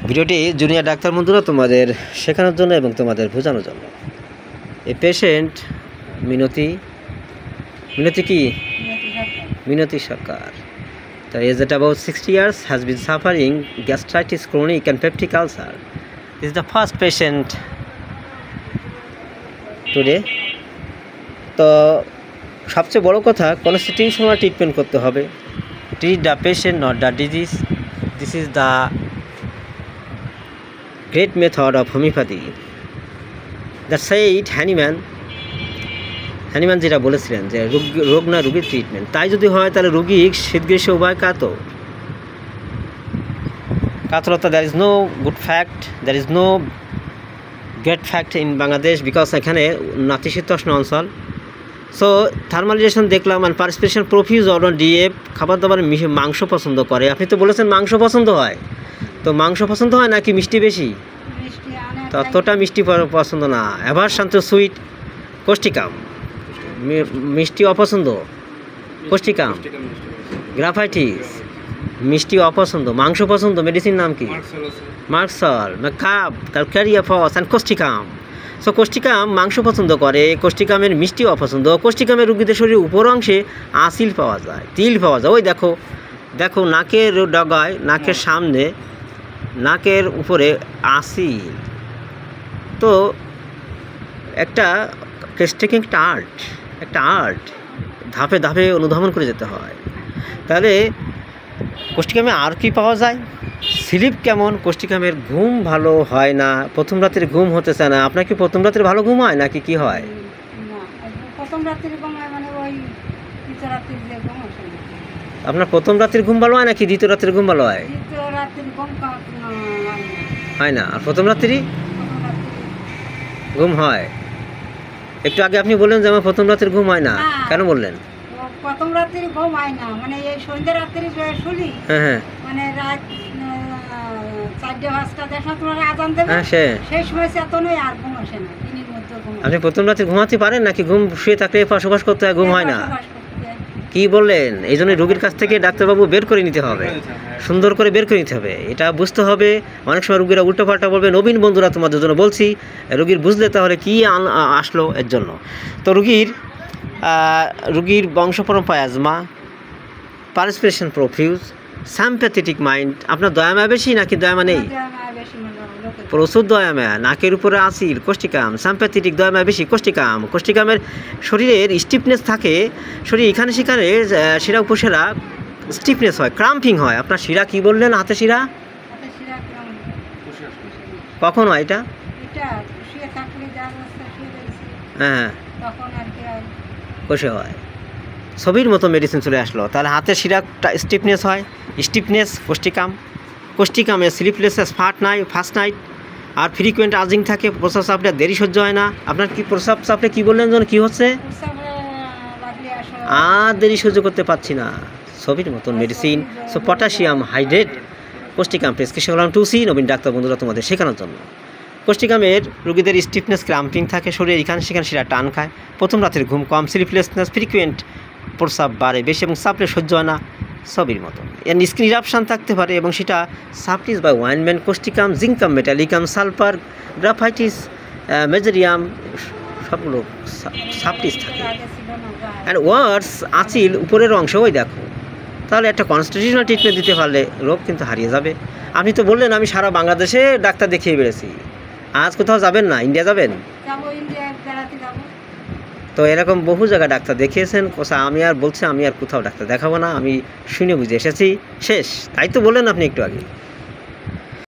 ভিডিওটি junior doctor বন্ধুরা তোমাদের শেখানোর জন্য এবং তোমাদের বোঝানোর জন্য। এই পেশেন্ট মিনতি কি মিনতি সরকার। The age at about 60 years has been suffering gastritis chronic and peptic ulcer. This is the first patient today. তো সবচেয়ে বড় কথা কনস্টিটিউশনাল ট্রিটমেন্ট করতে হবে। Treat the patient not the disease. This is the great method of homeopathy. That said Hahnemann যেটা বলেছিলেন যে রোগ না রোগীর ট্রিটমেন্ট, তাই যদি হয় তাহলে রোগী শীতগ্রীষ্ম উভয় কাতরতা। There is no good fact, there is no great fact in Bangladesh, because এখানে নাতিশীতোষ্ণ অঞ্চল। সো থার্মালাইজেশন দেখলাম অ্যান্ড পারস্পিরেশন প্রফিউজ অর ডিএফ খাবার দাবার মাংস পছন্দ করে। আপনি তো বলেছেন মাংস পছন্দ হয়, তো মাংস পছন্দ হয় নাকি মিষ্টি বেশি? ততটা মিষ্টি পছন্দ না। Aversion to sweet, causticum. মিষ্টি অপছন্দ, কোষ্ঠিকাম। গ্রাফাইটিস, মিষ্টি অপছন্দ। মাংস পছন্দ, মেডিসিন নাম কি? মার্কসল, কাপ, calcarea phos and causticum. So causticum মাংস পছন্দ করে, কোষ্ঠিকামের মিষ্টি অপছন্দ। কোষ্ঠিকামের রোগীদের শরীরের উপর অংশে আসিল পাওয়া যায়, তিল পাওয়া যায়। ওই দেখো নাকের ডগায়, নাকের সামনে, নাকের উপরে আসিল। তো একটা টেস্টিং একটা আর্ট ধাপে ধাপে অনুধাবন করে যেতে হয়। তাহলে কোষ্ঠিকামে আর কি পাওয়া যায়? স্লিপ কেমন? কোষ্ঠিকামের ঘুম ভালো হয় না, প্রথম রাতের ঘুম হতে চায় না। আপনার কি প্রথম রাতের ভালো ঘুম হয় নাকি কি হয়? আপনার প্রথম রাতের ঘুম ভালো হয় নাকি দ্বিতীয় রাতের ঘুম ভালো হয়? হয় না, আর প্রথম রাত্রি ঘুম হয়। একটু আগে আপনি বললেন যে আমার প্রথম রাতের ঘুম হয় না, কেন বললেন? প্রথম রাত্রি ঘুম হয় না মানে এই সন্ধ্যা রাত্রি শুলি, হ্যাঁ মানে রাত 4:00-5:00 দেখা তোমার আজান দেবে, সেই সময় চেতনই আর ঘুম আসে না। দিনের মধ্যে ঘুম। আপনি প্রথম রাতে ঘুমাতে পারেন নাকি ঘুম শুয়ে থাকলে পাশাপাশ করতে হয়, ঘুম হয় না? কি বললেন? এই জন্য রোগীর কাছ থেকে ডাক্তারবাবু বের করে নিতে হবে, সুন্দর করে বের করে নিতে হবে, এটা বুঝতে হবে। অনেক সময় রোগীরা উল্টোপাল্টা বলবে। নবীন বন্ধুরা তোমাদের জন্য বলছি, রোগীর বুঝলে তাহলে কি আসলো এর জন্য। তো রোগীর বংশ পরম্পরা অ্যাজমা, পারস্পিরেশন প্রফিউজ, সাম্প্যাথেটিক মাইন্ড। আপনার দয়ামায়া বেশি নাকি দয়ামা নেই? প্রচুর দয়ামায়া। নাকের উপরে আসিল, কোষ্ঠিকাম। সাম্প্যাথেটিক, দয়ামায়া বেশি, কোষ্ঠিকাম। কোষ্ঠিকামের শরীরের স্টিফনেস থাকে, শরীর এখানে সেখানে শিরা উপশিরা স্টিফনেস হয়, ক্রাম্পিং হয়। আপনার শিরা কি বললেন? হাতে শিরা কখন হয় এটা? হ্যাঁ কষে হয়। ছবির মতো মেডিসিন চলে আসলো। তাহলে হাতের শিরাটা স্টিফনেস হয়, স্টিফনেস কোষ্ঠিকামে স্লিপলেসনেস, ফার্স্ট নাইট আর ফ্রিকুয়েন্ট আর্জিং থাকে। প্রস্রাব চাপলে দেরি সহ্য হয় না। আপনার কি প্রস্রাব চাপলে কি বললেন যেন কি হচ্ছে? আর দেরি সহ্য করতে পারছি না। ছবির মতন medicine. So potassium hydrate, causticum prescription করলাম 2C নবীন ডাক্তার বন্ধুরা তোমাদের শেখানোর জন্য। কোষ্ঠিকামের রোগীদের স্টিফনেস, ক্রাম্পিং থাকে, শরীরে এখানে সেখানে শিরা টান খায়, প্রথম রাতের ঘুম কম, স্লিপলেসনেস, ফ্রিকুয়েন্ট প্রস্রাব বাড়ে বেশি এবং চাপলে সহ্য হয় না। ছবির মতন এর স্কিন ইরাপশান থাকতে পারে এবং সেটা সাপটিস বা ওয়াইনম্যান। Causticum, zincum, metallicum, sulphur, graphites, mezereum, সবগুলো সাপটিস থাকে। অ্যান্ড ওয়ার্ডস আঁচিল উপরের অংশ। ওই দেখো, তাহলে একটা কনস্টিটিউশনাল ট্রিটমেন্ট দিতে পারলে রোগ কিন্তু হারিয়ে যাবে। আপনি তো বললেন আমি সারা বাংলাদেশে ডাক্তার দেখিয়ে বেড়েছি, আজ কোথাও যাবেন না? ইন্ডিয়া যাবেন? তো এরকম বহু জায়গায় ডাক্তার দেখিয়েছেন। আমি আর বলছি আমি আর কোথাও ডাক্তার দেখাবো না, আমি শুনে বুঝে এসেছি, শেষ। তাই তো বললেন আপনি একটু আগে।